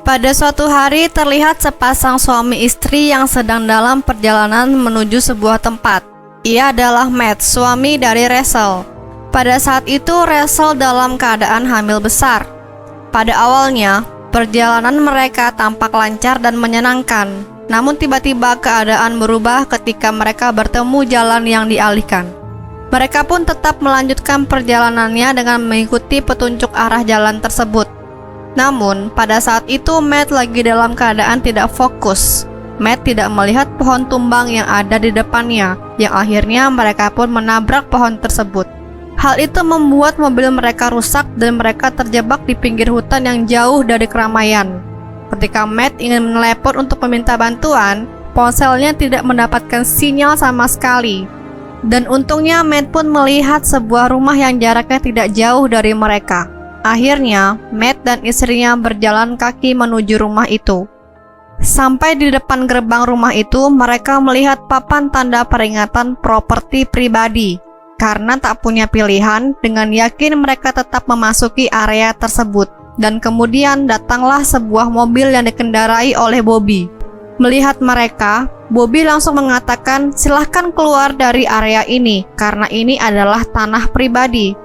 Pada suatu hari terlihat sepasang suami istri yang sedang dalam perjalanan menuju sebuah tempat. Ia adalah Matt, suami dari Rachel. Pada saat itu Rachel dalam keadaan hamil besar. Pada awalnya, perjalanan mereka tampak lancar dan menyenangkan. Namun tiba-tiba keadaan berubah ketika mereka bertemu jalan yang dialihkan. Mereka pun tetap melanjutkan perjalanannya dengan mengikuti petunjuk arah jalan tersebut. Namun, pada saat itu Matt lagi dalam keadaan tidak fokus. Matt tidak melihat pohon tumbang yang ada di depannya, yang akhirnya mereka pun menabrak pohon tersebut. Hal itu membuat mobil mereka rusak dan mereka terjebak di pinggir hutan yang jauh dari keramaian. Ketika Matt ingin menelepon untuk meminta bantuan, ponselnya tidak mendapatkan sinyal sama sekali. Dan untungnya Matt pun melihat sebuah rumah yang jaraknya tidak jauh dari mereka. Akhirnya, Matt dan istrinya berjalan kaki menuju rumah itu. Sampai di depan gerbang rumah itu, mereka melihat papan tanda peringatan properti pribadi. Karena tak punya pilihan, dengan yakin mereka tetap memasuki area tersebut. Dan kemudian datanglah sebuah mobil yang dikendarai oleh Bobby. Melihat mereka, Bobby langsung mengatakan, "Silahkan keluar dari area ini, karena ini adalah tanah pribadi."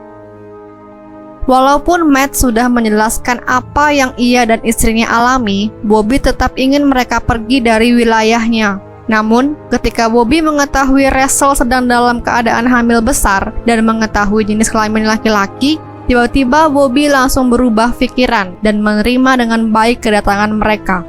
Walaupun Matt sudah menjelaskan apa yang ia dan istrinya alami, Bobby tetap ingin mereka pergi dari wilayahnya. Namun, ketika Bobby mengetahui Rachel sedang dalam keadaan hamil besar dan mengetahui jenis kelamin laki-laki, tiba-tiba Bobby langsung berubah pikiran dan menerima dengan baik kedatangan mereka.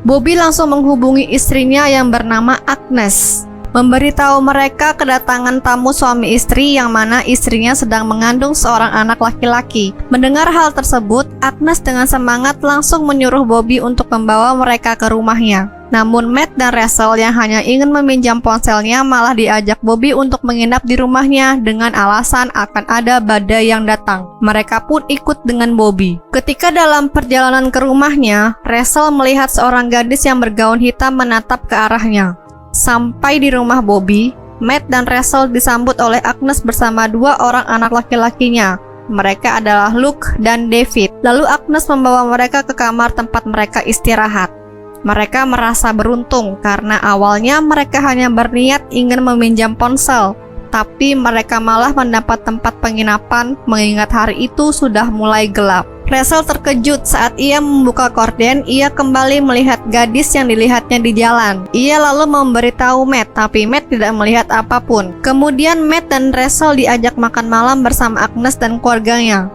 Bobby langsung menghubungi istrinya yang bernama Agnes, memberitahu mereka kedatangan tamu suami istri yang mana istrinya sedang mengandung seorang anak laki-laki. Mendengar hal tersebut, Agnes dengan semangat langsung menyuruh Bobby untuk membawa mereka ke rumahnya. Namun Matt dan Rachel yang hanya ingin meminjam ponselnya malah diajak Bobby untuk menginap di rumahnya dengan alasan akan ada badai yang datang. Mereka pun ikut dengan Bobby. Ketika dalam perjalanan ke rumahnya, Rachel melihat seorang gadis yang bergaun hitam menatap ke arahnya. Sampai di rumah Bobby, Matt dan Rachel disambut oleh Agnes bersama dua orang anak laki-lakinya. Mereka adalah Luke dan David. Lalu Agnes membawa mereka ke kamar tempat mereka istirahat. Mereka merasa beruntung karena awalnya mereka hanya berniat ingin meminjam ponsel, tapi mereka malah mendapat tempat penginapan mengingat hari itu sudah mulai gelap. Rachel terkejut saat ia membuka korden. Ia kembali melihat gadis yang dilihatnya di jalan. Ia lalu memberitahu Matt, tapi Matt tidak melihat apapun. Kemudian Matt dan Rachel diajak makan malam bersama Agnes dan keluarganya.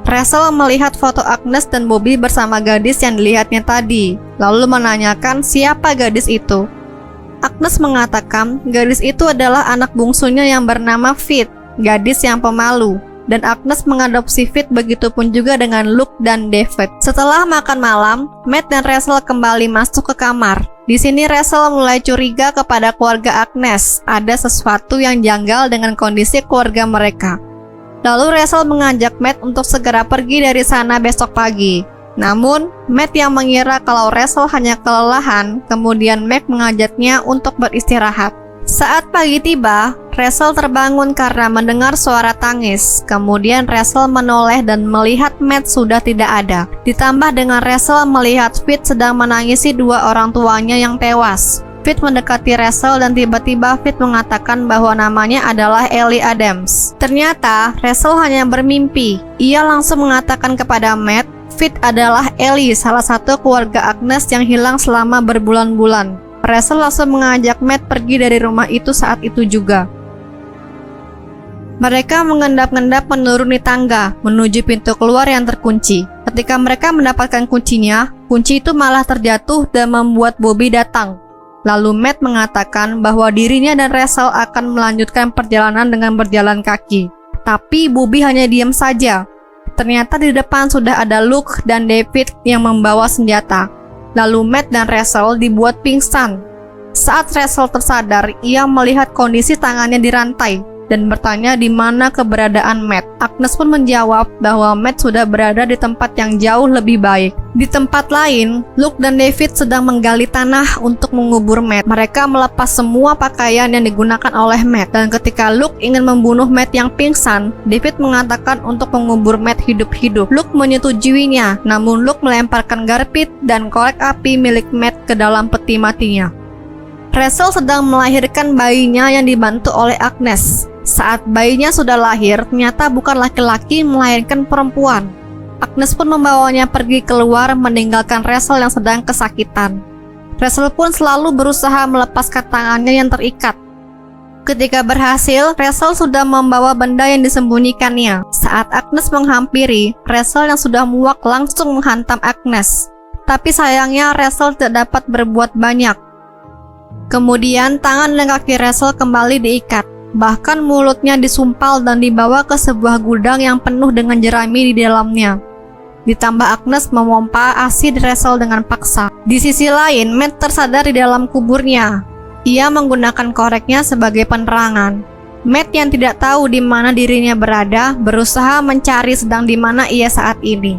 Rachel melihat foto Agnes dan Bobby bersama gadis yang dilihatnya tadi, lalu menanyakan siapa gadis itu. Agnes mengatakan gadis itu adalah anak bungsunya yang bernama Fit, gadis yang pemalu. Dan Agnes mengadopsi Fit, begitupun juga dengan Luke dan David. Setelah makan malam, Matt dan Rachel kembali masuk ke kamar. Di sini Rachel mulai curiga kepada keluarga Agnes. Ada sesuatu yang janggal dengan kondisi keluarga mereka. Lalu Rachel mengajak Matt untuk segera pergi dari sana besok pagi. Namun, Matt yang mengira kalau Rachel hanya kelelahan, kemudian Matt mengajaknya untuk beristirahat. Saat pagi tiba, Rachel terbangun karena mendengar suara tangis. Kemudian Rachel menoleh dan melihat Matt sudah tidak ada. Ditambah dengan Rachel melihat Fit sedang menangisi dua orang tuanya yang tewas. Fit mendekati Rachel dan tiba-tiba Fit mengatakan bahwa namanya adalah Ellie Adams. Ternyata Rachel hanya bermimpi. Ia langsung mengatakan kepada Matt, Fit adalah Ellie, salah satu keluarga Agnes yang hilang selama berbulan-bulan. Rachel langsung mengajak Matt pergi dari rumah itu saat itu juga. Mereka mengendap-endap menuruni tangga menuju pintu keluar yang terkunci. Ketika mereka mendapatkan kuncinya, kunci itu malah terjatuh dan membuat Bobby datang. Lalu Matt mengatakan bahwa dirinya dan Rachel akan melanjutkan perjalanan dengan berjalan kaki. Tapi Bobby hanya diam saja. Ternyata di depan sudah ada Luke dan David yang membawa senjata. Lalu Matt dan Rachel dibuat pingsan. Saat Rachel tersadar, ia melihat kondisi tangannya dirantai. dan bertanya di mana keberadaan Matt. Agnes pun menjawab bahwa Matt sudah berada di tempat yang jauh lebih baik. Di tempat lain, Luke dan David sedang menggali tanah untuk mengubur Matt. Mereka melepas semua pakaian yang digunakan oleh Matt, dan ketika Luke ingin membunuh Matt yang pingsan, David mengatakan untuk mengubur Matt hidup-hidup. Luke menyetujuinya, namun Luke melemparkan garpit dan korek api milik Matt ke dalam peti matinya. Rachel sedang melahirkan bayinya yang dibantu oleh Agnes. Saat bayinya sudah lahir, ternyata bukan laki-laki melainkan perempuan. Agnes pun membawanya pergi keluar meninggalkan Rachel yang sedang kesakitan. Rachel pun selalu berusaha melepaskan tangannya yang terikat. Ketika berhasil, Rachel sudah membawa benda yang disembunyikannya. Saat Agnes menghampiri, Rachel yang sudah muak langsung menghantam Agnes. Tapi sayangnya Rachel tidak dapat berbuat banyak. Kemudian tangan dan kaki Rachel kembali diikat. Bahkan mulutnya disumpal dan dibawa ke sebuah gudang yang penuh dengan jerami di dalamnya. Ditambah Agnes memompa ASI Rachel dengan paksa. Di sisi lain, Matt tersadar di dalam kuburnya. Ia menggunakan koreknya sebagai penerangan. Matt yang tidak tahu di mana dirinya berada, berusaha mencari sedang di mana ia saat ini.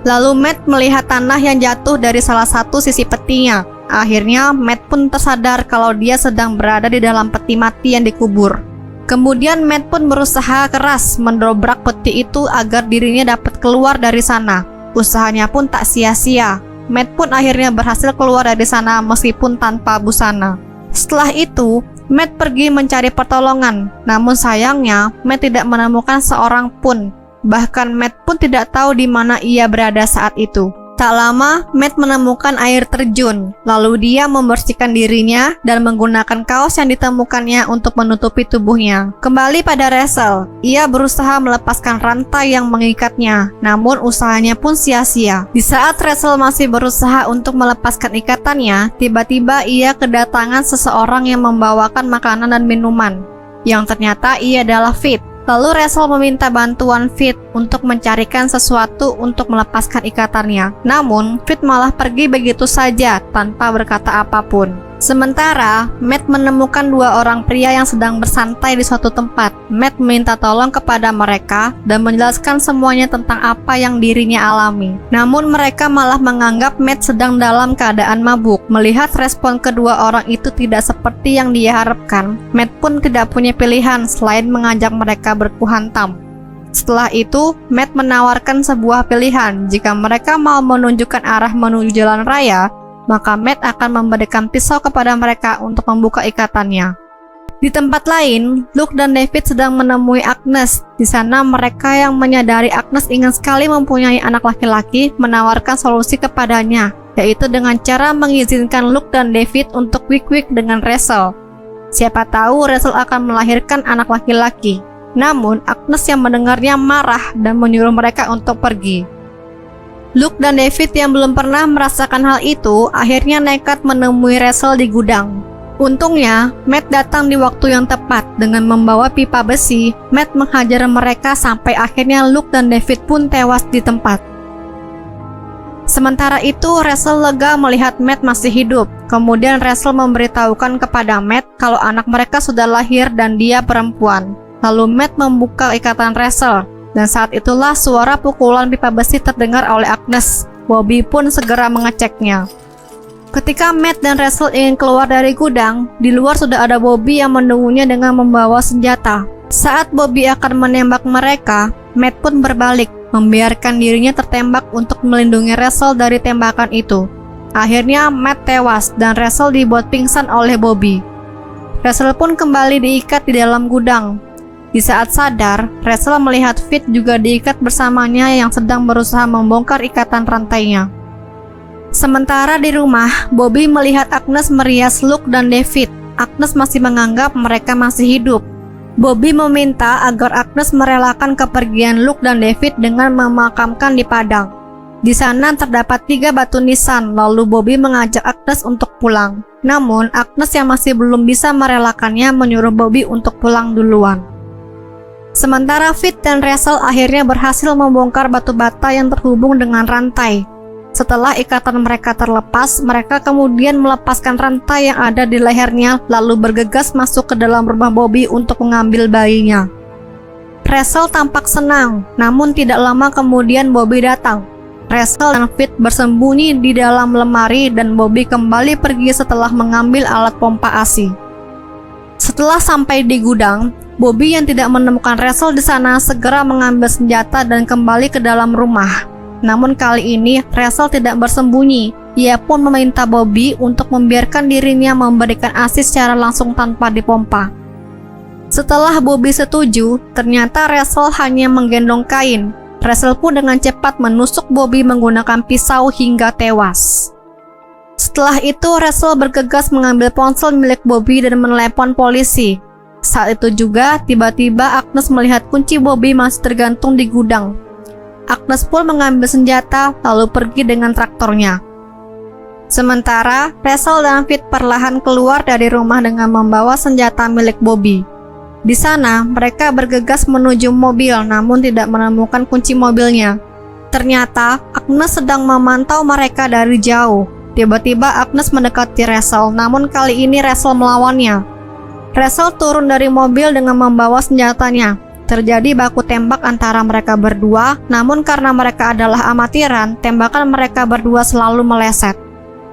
Lalu Matt melihat tanah yang jatuh dari salah satu sisi petinya. Akhirnya Matt pun tersadar kalau dia sedang berada di dalam peti mati yang dikubur. Kemudian Matt pun berusaha keras mendobrak peti itu agar dirinya dapat keluar dari sana. Usahanya pun tak sia-sia. Matt pun akhirnya berhasil keluar dari sana meskipun tanpa busana. Setelah itu, Matt pergi mencari pertolongan. Namun sayangnya, Matt tidak menemukan seorang pun. Bahkan Matt pun tidak tahu di mana ia berada saat itu. Tak lama, Matt menemukan air terjun. Lalu dia membersihkan dirinya dan menggunakan kaos yang ditemukannya untuk menutupi tubuhnya. Kembali pada Rachel, ia berusaha melepaskan rantai yang mengikatnya. Namun usahanya pun sia-sia. Di saat Rachel masih berusaha untuk melepaskan ikatannya, tiba-tiba ia kedatangan seseorang yang membawakan makanan dan minuman. Yang ternyata ia adalah Fit. Lalu Rachel meminta bantuan Fit untuk mencarikan sesuatu untuk melepaskan ikatannya. Namun, Fit malah pergi begitu saja tanpa berkata apapun. Sementara, Matt menemukan dua orang pria yang sedang bersantai di suatu tempat. Matt meminta tolong kepada mereka dan menjelaskan semuanya tentang apa yang dirinya alami. Namun mereka malah menganggap Matt sedang dalam keadaan mabuk. Melihat respon kedua orang itu tidak seperti yang dia harapkan, Matt pun tidak punya pilihan selain mengajak mereka berku hantam. Setelah itu, Matt menawarkan sebuah pilihan. Jika mereka mau menunjukkan arah menuju jalan raya, maka Matt akan memberikan pisau kepada mereka untuk membuka ikatannya. Di tempat lain, Luke dan David sedang menemui Agnes. Di sana mereka yang menyadari Agnes ingin sekali mempunyai anak laki-laki menawarkan solusi kepadanya, yaitu dengan cara mengizinkan Luke dan David untuk wik-wik dengan Rachel. Siapa tahu Rachel akan melahirkan anak laki-laki. Namun Agnes yang mendengarnya marah dan menyuruh mereka untuk pergi. Luke dan David yang belum pernah merasakan hal itu akhirnya nekat menemui Rachel di gudang. Untungnya, Matt datang di waktu yang tepat. Dengan membawa pipa besi, Matt menghajar mereka sampai akhirnya Luke dan David pun tewas di tempat. Sementara itu, Rachel lega melihat Matt masih hidup. Kemudian Rachel memberitahukan kepada Matt kalau anak mereka sudah lahir dan dia perempuan. Lalu Matt membuka ikatan Rachel. Dan saat itulah suara pukulan pipa besi terdengar oleh Agnes. Bobby pun segera mengeceknya. Ketika Matt dan Rachel ingin keluar dari gudang, di luar sudah ada Bobby yang menunggunya dengan membawa senjata. Saat Bobby akan menembak mereka, Matt pun berbalik, membiarkan dirinya tertembak untuk melindungi Rachel dari tembakan itu. Akhirnya Matt tewas dan Rachel dibuat pingsan oleh Bobby. Rachel pun kembali diikat di dalam gudang. Di saat sadar, Rachel melihat Fit juga diikat bersamanya yang sedang berusaha membongkar ikatan rantainya. Sementara di rumah, Bobby melihat Agnes merias Luke dan David. Agnes masih menganggap mereka masih hidup. Bobby meminta agar Agnes merelakan kepergian Luke dan David dengan memakamkan di padang. Di sana terdapat 3 batu nisan, lalu Bobby mengajak Agnes untuk pulang. Namun, Agnes yang masih belum bisa merelakannya menyuruh Bobby untuk pulang duluan. Sementara Fit dan Rachel akhirnya berhasil membongkar batu bata yang terhubung dengan rantai. Setelah ikatan mereka terlepas, mereka kemudian melepaskan rantai yang ada di lehernya lalu bergegas masuk ke dalam rumah Bobby untuk mengambil bayinya. Rachel tampak senang, namun tidak lama kemudian Bobby datang. Rachel dan Fit bersembunyi di dalam lemari dan Bobby kembali pergi setelah mengambil alat pompa ASI. Setelah sampai di gudang, Bobby yang tidak menemukan Rachel di sana segera mengambil senjata dan kembali ke dalam rumah. Namun kali ini Rachel tidak bersembunyi. Ia pun meminta Bobby untuk membiarkan dirinya memberikan ASI secara langsung tanpa dipompa. Setelah Bobby setuju, ternyata Rachel hanya menggendong kain. Rachel pun dengan cepat menusuk Bobby menggunakan pisau hingga tewas. Setelah itu Rachel bergegas mengambil ponsel milik Bobby dan menelepon polisi. Saat itu juga tiba-tiba Agnes melihat kunci Bobby masih tergantung di gudang. Agnes pun mengambil senjata lalu pergi dengan traktornya. Sementara Rachel dan Fit perlahan keluar dari rumah dengan membawa senjata milik Bobby. Di sana mereka bergegas menuju mobil namun tidak menemukan kunci mobilnya. Ternyata Agnes sedang memantau mereka dari jauh. Tiba-tiba Agnes mendekati Rachel, namun kali ini Rachel melawannya. Rachel turun dari mobil dengan membawa senjatanya. Terjadi baku tembak antara mereka berdua, namun karena mereka adalah amatiran, tembakan mereka berdua selalu meleset.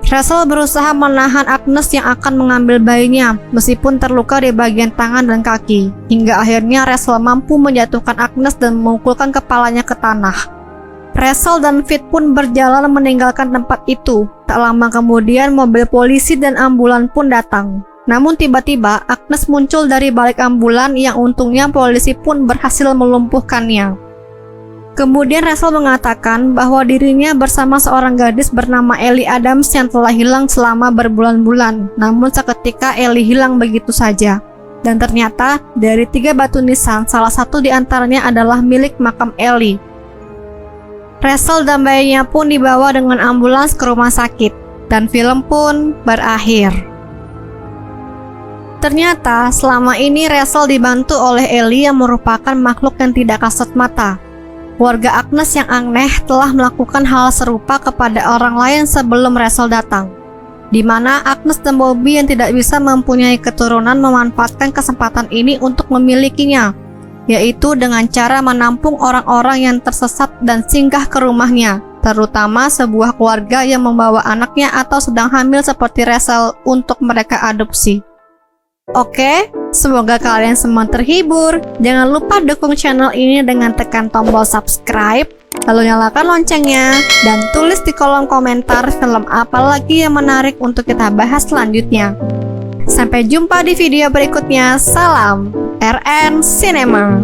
Rachel berusaha menahan Agnes yang akan mengambil bayinya, meskipun terluka di bagian tangan dan kaki. Hingga akhirnya Rachel mampu menjatuhkan Agnes dan memukulkan kepalanya ke tanah. Rachel dan Fit pun berjalan meninggalkan tempat itu. Tak lama kemudian mobil polisi dan ambulan pun datang. Namun tiba-tiba Agnes muncul dari balik ambulan yang untungnya polisi pun berhasil melumpuhkannya. Kemudian Rachel mengatakan bahwa dirinya bersama seorang gadis bernama Ellie Adams yang telah hilang selama berbulan-bulan. Namun seketika Ellie hilang begitu saja. Dan ternyata dari 3 batu nisan, salah satu di antaranya adalah milik makam Ellie. Rachel dan bayinya pun dibawa dengan ambulans ke rumah sakit. Dan film pun berakhir. Ternyata selama ini Rachel dibantu oleh Ellie yang merupakan makhluk yang tidak kasat mata. Warga Agnes yang aneh telah melakukan hal serupa kepada orang lain sebelum Rachel datang, di mana Agnes dan Bobby yang tidak bisa mempunyai keturunan memanfaatkan kesempatan ini untuk memilikinya, yaitu dengan cara menampung orang-orang yang tersesat dan singgah ke rumahnya, terutama sebuah keluarga yang membawa anaknya atau sedang hamil seperti Rachel untuk mereka adopsi. Oke, semoga kalian semua terhibur. Jangan lupa dukung channel ini dengan tekan tombol subscribe, lalu nyalakan loncengnya, dan tulis di kolom komentar film apa lagi yang menarik untuk kita bahas selanjutnya. Sampai jumpa di video berikutnya. Salam RN Cinema.